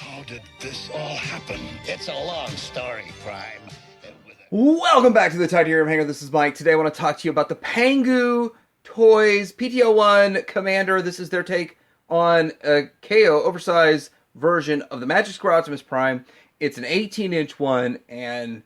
How did this all happen? It's a long story, Prime. Welcome back to the Titanium Hangar. This is Mike. Today I want to talk to you about the Pangu Toys PT-01 Commander. This is their take on a KO oversized version of the Magic Square Optimus Prime. It's an 18-inch one, and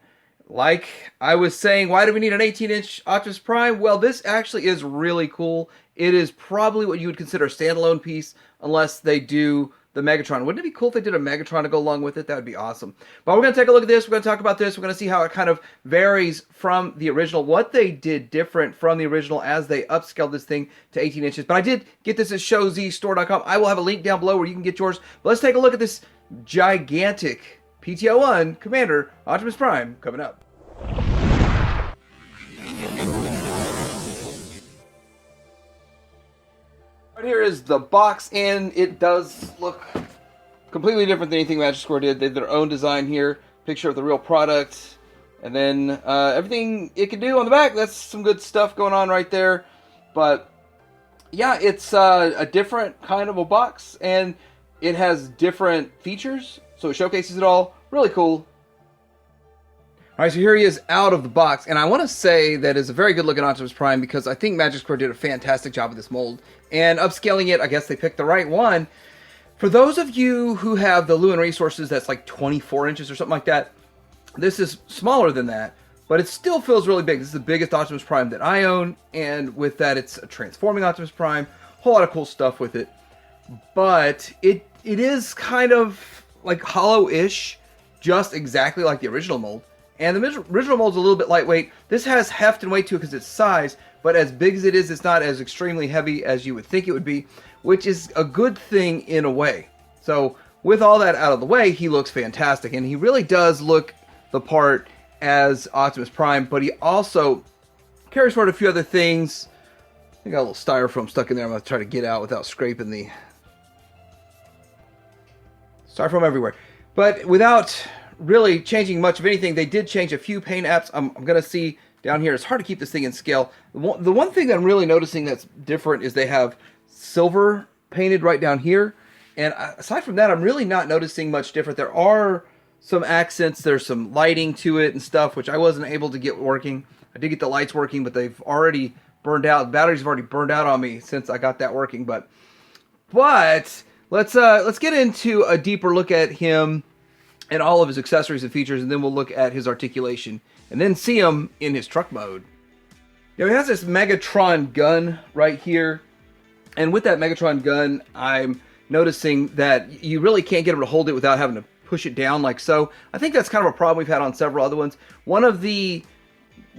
like I was saying, why do we need an 18-inch Optimus Prime? Well, this actually is really cool. It is probably what you would consider a standalone piece, unless they do the Megatron. Wouldn't it be cool if they did a Megatron to go along with it? That would be awesome. But we're going to take a look at this. We're going to talk about this. We're going to see how it kind of varies from the original, what they did different from the original as they upscaled this thing to 18 inches. But I did get this at showzstore.com. I will have a link down below where you can get yours. But let's take a look at this gigantic PT-01 Commander Optimus Prime coming up. Right here is the box, and it does look completely different than anything Magic Square did. They did their own design here, picture of the real product, and then everything it can do on the back. That's some good stuff going on right there. But yeah, it's a different kind of a box, and it has different features, so it showcases it all. Really cool. Alright, so here he is out of the box, and I want to say that is a very good looking Optimus Prime because I think Magic Square did a fantastic job with this mold. And upscaling it, I guess they picked the right one. For those of you who have the Lewin Resources that's like 24 inches or something like that, this is smaller than that, but it still feels really big. This is the biggest Optimus Prime that I own, and with that it's a transforming Optimus Prime. Whole lot of cool stuff with it. But it is kind of like hollow-ish, just exactly like the original mold. And the original mold's a little bit lightweight. This has heft and weight to it because it's size, but as big as it is, it's not as extremely heavy as you would think it would be, which is a good thing in a way. So with all that out of the way, he looks fantastic, and he really does look the part as Optimus Prime, but he also carries forward a few other things. I got a little styrofoam stuck in there. I'm going to try to get out without scraping the styrofoam everywhere. But without really changing much of anything, they did change a few paint apps. I'm going to see down here. It's hard to keep this thing in scale. The one thing that I'm really noticing that's different is they have silver painted right down here. And aside from that, I'm really not noticing much different. There are some accents. There's some lighting to it and stuff, which I wasn't able to get working. I did get the lights working, but they've already burned out. The batteries have already burned out on me since I got that working. But let's get into a deeper look at him and all of his accessories and features, and then we'll look at his articulation, and then see him in his truck mode. Now, he has this Megatron gun right here, and with that Megatron gun, I'm noticing that you really can't get him to hold it without having to push it down like so. I think that's kind of a problem we've had on several other ones. One of the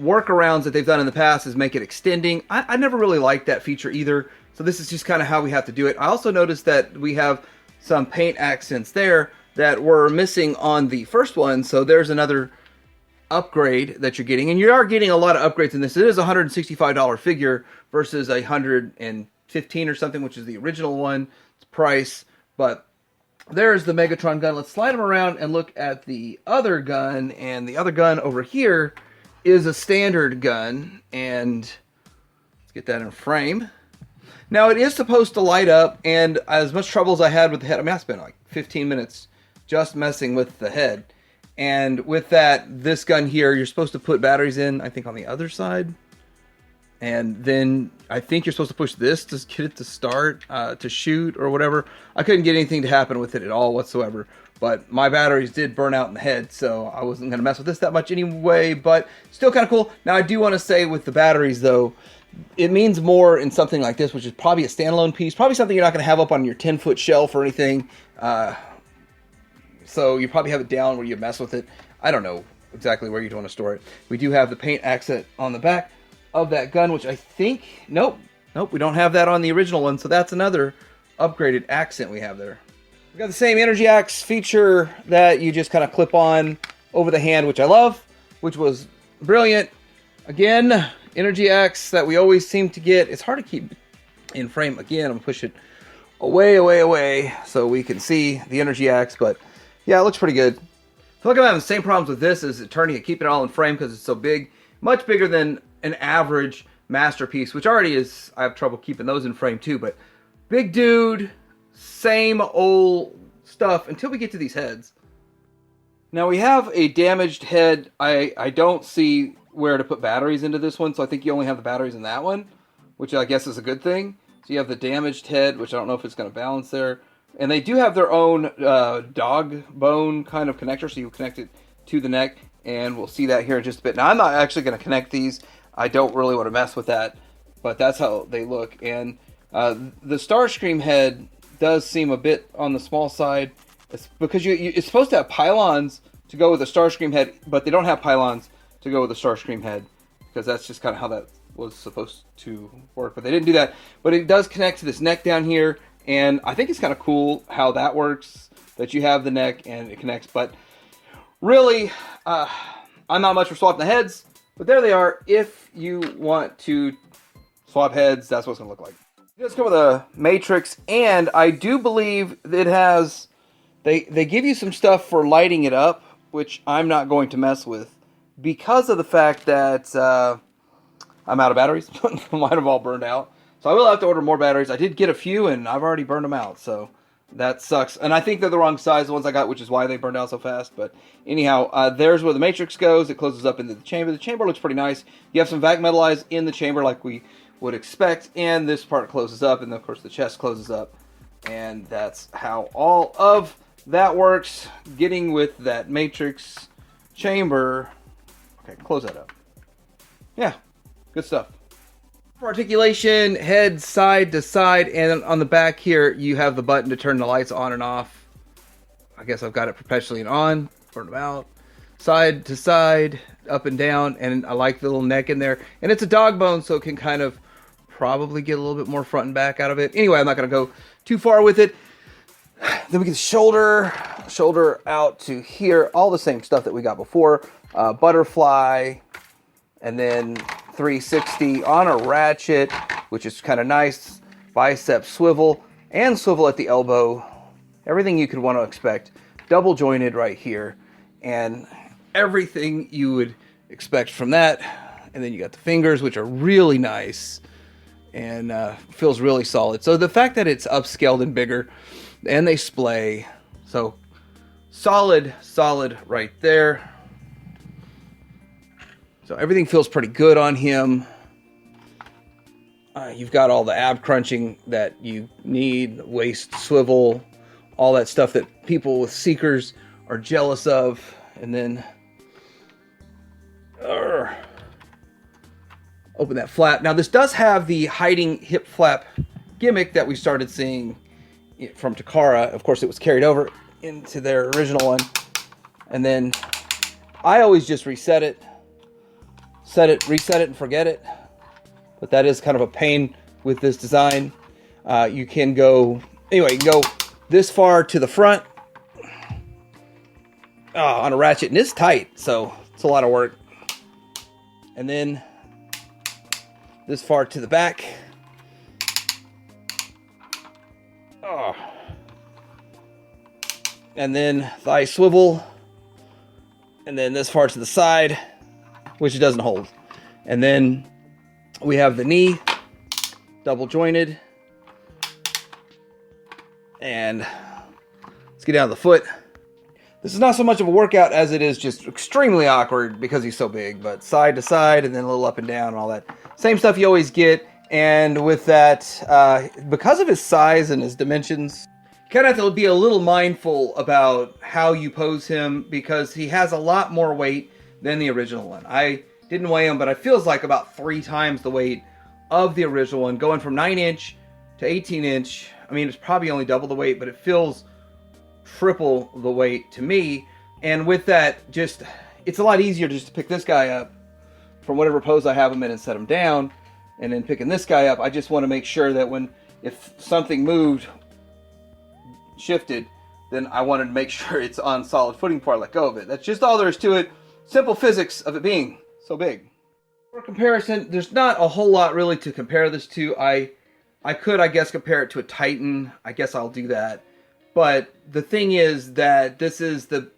workarounds that they've done in the past is make it extending. I never really liked that feature either, so this is just kind of how we have to do it. I also noticed that we have some paint accents there that were missing on the first one, so there's another upgrade that you're getting, and you are getting a lot of upgrades in this. It is a $165 figure versus $115 or something, which is the original one price. But there's the Megatron gun. Let's slide him around and look at the other gun, and the other gun over here is a standard gun, and let's get that in frame. Now, it is supposed to light up, and as much trouble as I had with the head, I mean, I spent like 15 minutes just messing with the head. And with that, this gun here, you're supposed to put batteries in, I think, on the other side. And then I think you're supposed to push this to get it to start, to shoot or whatever. I couldn't get anything to happen with it at all whatsoever. But my batteries did burn out in the head, so I wasn't going to mess with this that much anyway. But still kind of cool. Now, I do want to say with the batteries, though, it means more in something like this, which is probably a standalone piece. Probably something you're not going to have up on your 10-foot shelf or anything. So you probably have it down where you mess with it. I don't know exactly where you'd want to store it. We do have the paint accent on the back of that gun, which I think... Nope, we don't have that on the original one, so that's another upgraded accent we have there. We got the same Energy Axe feature that you just kind of clip on over the hand, which I love, which was brilliant. Again, Energy Axe that we always seem to get. It's hard to keep in frame. Again, I'm going to push it away so we can see the Energy Axe, but yeah, it looks pretty good. I feel like I'm having the same problems with this as turning it, keeping it all in frame because it's so big. Much bigger than an average Masterpiece, which already is, I have trouble keeping those in frame too, but big dude, same old stuff until we get to these heads. Now we have a damaged head. I don't see where to put batteries into this one, so I think you only have the batteries in that one, which I guess is a good thing. So you have the damaged head, which I don't know if it's going to balance there. And they do have their own dog bone kind of connector, so you connect it to the neck, and we'll see that here in just a bit. Now I'm not actually going to connect these. I don't really want to mess with that, but that's how they look. And the Starscream head does seem a bit on the small side. It's because it's supposed to have pylons to go with the Starscream head, but they don't have pylons to go with the Starscream head, because that's just kind of how that was supposed to work. But they didn't do that. But it does connect to this neck down here, and I think it's kind of cool how that works, that you have the neck and it connects. But really, I'm not much for swapping the heads, but there they are. If you want to swap heads, that's what it's going to look like. It does come with a matrix, and I do believe it has... They give you some stuff for lighting it up, which I'm not going to mess with, because of the fact that I'm out of batteries. Mine have all burned out. So I will have to order more batteries. I did get a few, and I've already burned them out, so that sucks. And I think they're the wrong size, the ones I got, which is why they burned out so fast. But anyhow, there's where the matrix goes. It closes up into the chamber. The chamber looks pretty nice. You have some vac metalized in the chamber like we would expect, and this part closes up, and of course the chest closes up. And that's how all of that works. Getting with that matrix chamber. Okay, close that up. Yeah, good stuff. For articulation, head side to side, and on the back here you have the button to turn the lights on and off. I guess I've got it perpetually on, burn them out. Side to side, up and down, and I like the little neck in there. And it's a dog bone, so it can kind of probably get a little bit more front and back out of it. Anyway, I'm not going to go too far with it. Then we get the shoulder out to here, all the same stuff that we got before. Butterfly, and then 360 on a ratchet, which is kind of nice. Bicep swivel, and swivel at the elbow. Everything you could want to expect. Double jointed right here, and everything you would expect from that. And then you got the fingers, which are really nice, and feels really solid. So the fact that it's upscaled and bigger, and they splay, so solid right there. So everything feels pretty good on him. You've got all the ab crunching that you need, waist swivel, all that stuff that people with Seekers are jealous of. And then open that flap. Now this does have the hiding hip flap gimmick that we started seeing from Takara. Of course, it was carried over into their original one. And then I always just reset it, reset it, and forget it. But that is kind of a pain with this design. You can go, anyway, you can go this far to the front on a ratchet, and it's tight, so it's a lot of work. And then this far to the back. And then thigh swivel, and then this far to the side, which it doesn't hold. And then we have the knee, double jointed. And let's get down to the foot. This is not so much of a workout as it is just extremely awkward because he's so big, but side to side and then a little up and down and all that. Same stuff you always get. And with that, because of his size and his dimensions, you kind of have to be a little mindful about how you pose him, because he has a lot more weight than the original one. I didn't weigh him, but it feels like about 3 times the weight of the original one, going from 9-inch to 18-inch. I mean, it's probably only double the weight, but it feels triple the weight to me. And with that, just it's a lot easier just to pick this guy up from whatever pose I have him in and set him down. And then picking this guy up, I just want to make sure that if something moved, shifted, then I wanted to make sure it's on solid footing before I let go of it. That's just all there is to it. Simple physics of it being so big. For comparison, there's not a whole lot really to compare this to. I could, I guess, compare it to a Titan. I guess I'll do that. But the thing is that this is the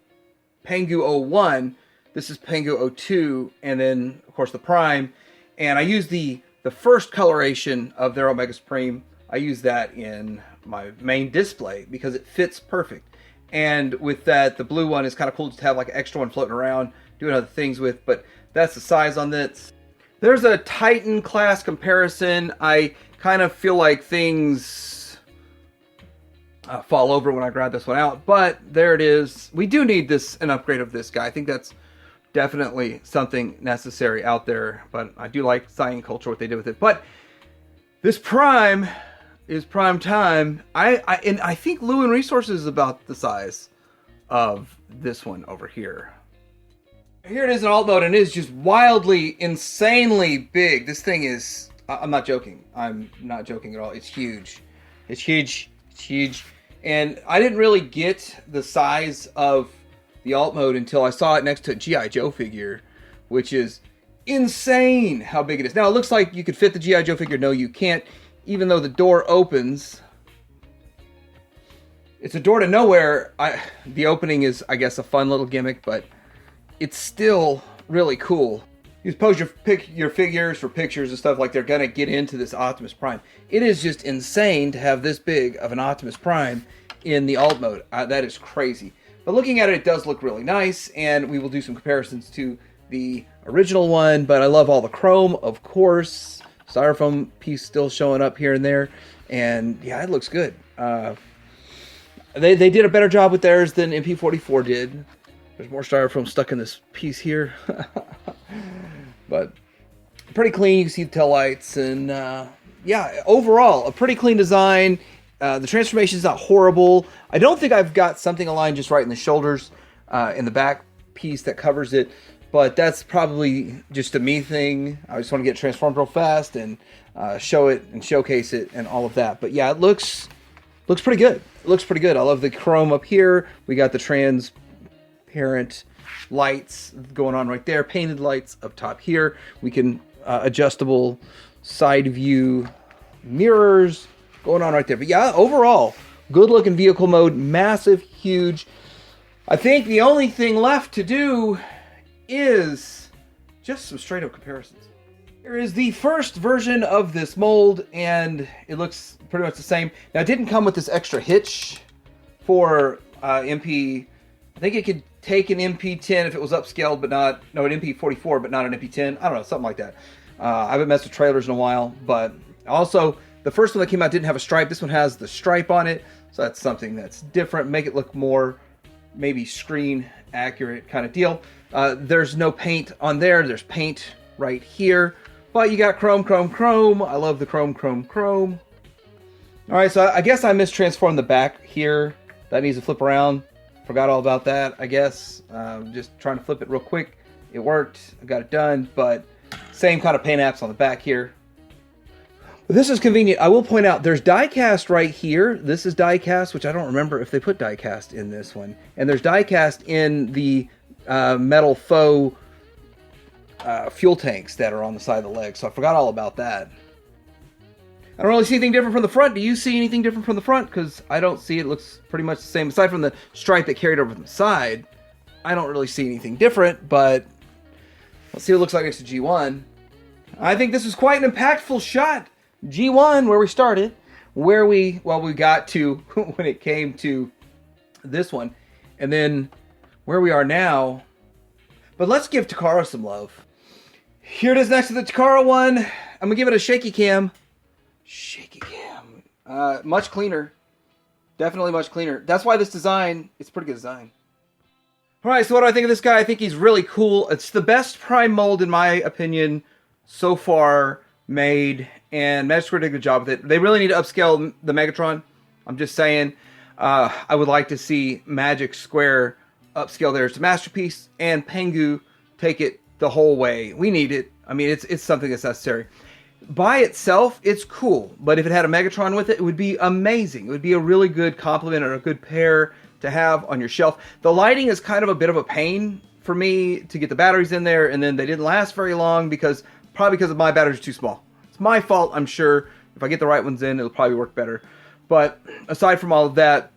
Pangu 01, this is Pangu 02, and then, of course, the Prime. And I use the first coloration of their Omega Supreme. I use that in my main display because it fits perfect. And with that, the blue one is kind of cool to have like an extra one floating around, doing other things with, but that's the size on this. There's a Titan class comparison. I kind of feel like things fall over when I grab this one out, but there it is. We do need an upgrade of this guy. I think that's definitely something necessary out there, but I do like Cyan Culture, what they did with it. But this Prime is prime time. I think Lewin Resources is about the size of this one over here. Here it is in alt mode, and it is just wildly, insanely big. This thing is, I'm not joking. I'm not joking at all. It's huge. It's huge. It's huge. And I didn't really get the size of the alt mode until I saw it next to a G.I. Joe figure, which is insane how big it is. Now, it looks like you could fit the G.I. Joe figure. No, you can't. Even though the door opens, it's a door to nowhere. The opening is, I guess, a fun little gimmick, but it's still really cool. You pose your figures for pictures and stuff like they're gonna get into this Optimus Prime. It is just insane to have this big of an Optimus Prime in the alt mode. That is crazy. But looking at it, it does look really nice, and we will do some comparisons to the original one. But I love all the chrome, of course. Styrofoam piece still showing up here and there, and yeah, it looks good. They did a better job with theirs than MP44 did. There's more styrofoam stuck in this piece here. But pretty clean. You can see the tail lights, and yeah, overall a pretty clean design. The transformation is not horrible. I don't think I've got something aligned just right in the shoulders, in the back piece that covers it, but that's probably just a me thing. I just want to get transformed real fast and show it and showcase it and all of that. But yeah, it looks pretty good. It looks pretty good. I love the chrome up here. We got the transparent lights going on right there, painted lights up top here. We can adjustable side view mirrors going on right there. But yeah, overall, good looking vehicle mode, massive, huge. I think the only thing left to do is just some straight up comparisons. Here is the first version of this mold, and it looks pretty much the same. Now, it didn't come with this extra hitch for MP. I think it could take an MP10 if it was upscaled, but not, no, an MP44, but not an MP10. I don't know, something like that. I haven't messed with trailers in a while, but also the first one that came out didn't have a stripe. This one has the stripe on it, so that's something that's different. Make it look more maybe screen accurate kind of deal. There's no paint on there. There's paint right here, but you got chrome, chrome, chrome. I love the chrome, chrome, chrome. All right, so I guess I mistransformed the back here. That needs to flip around. Forgot all about that, I guess. Just trying to flip it real quick. It worked. I got it done, but same kind of paint apps on the back here. But this is convenient. I will point out there's die cast right here. This is die cast, which I don't remember if they put die cast in this one. And there's die cast in the metal faux fuel tanks that are on the side of the leg. So I forgot all about that. I don't really see anything different from the front. Do you see anything different from the front? Because I don't see it. It looks pretty much the same. Aside from the stripe that carried over from the side, I don't really see anything different. But let's see what it looks like next to G1. I think this was quite an impactful shot. G1, where we started, where we got to when it came to this one, and then where we are now. But let's give Takara some love. Here it is next to the Takara one. I'm gonna give it a shaky cam. Shaky cam. Much cleaner. Definitely much cleaner. That's why this design, it's a pretty good design. Alright, so what do I think of this guy? I think he's really cool. It's the best Prime mold, in my opinion, so far made. And Magic Square did a good job with it. They really need to upscale the Megatron. I'm just saying. I would like to see Magic Square upscale theirs to Masterpiece, and Pangu take it the whole way. We need it. I mean, it's something that's necessary. By itself, it's cool, but if it had a Megatron with it, it would be amazing. It would be a really good complement or a good pair to have on your shelf. The lighting is kind of a bit of a pain for me to get the batteries in there, and then they didn't last very long probably because my batteries are too small. It's my fault, I'm sure. If I get the right ones in, it'll probably work better. But aside from all of that,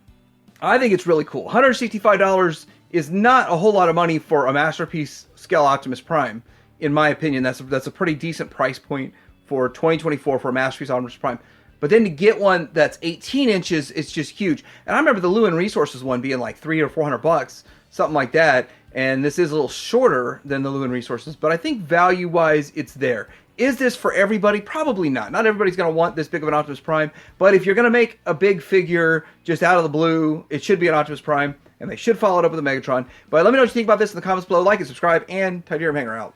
I think it's really cool. $165 is not a whole lot of money for a Masterpiece scale Optimus Prime. In my opinion, that's a pretty decent price point for 2024 for a Masterpiece Optimus Prime. But then to get one that's 18 inches, it's just huge. And I remember the Lewin Resources one being like $300 or $400, something like that. And this is a little shorter than the Lewin Resources, but I think value-wise, it's there. Is this for everybody? Probably not. Not everybody's going to want this big of an Optimus Prime, but if you're going to make a big figure just out of the blue, it should be an Optimus Prime, and they should follow it up with a Megatron. But let me know what you think about this in the comments below. Like and subscribe, and Titanium Hanger out.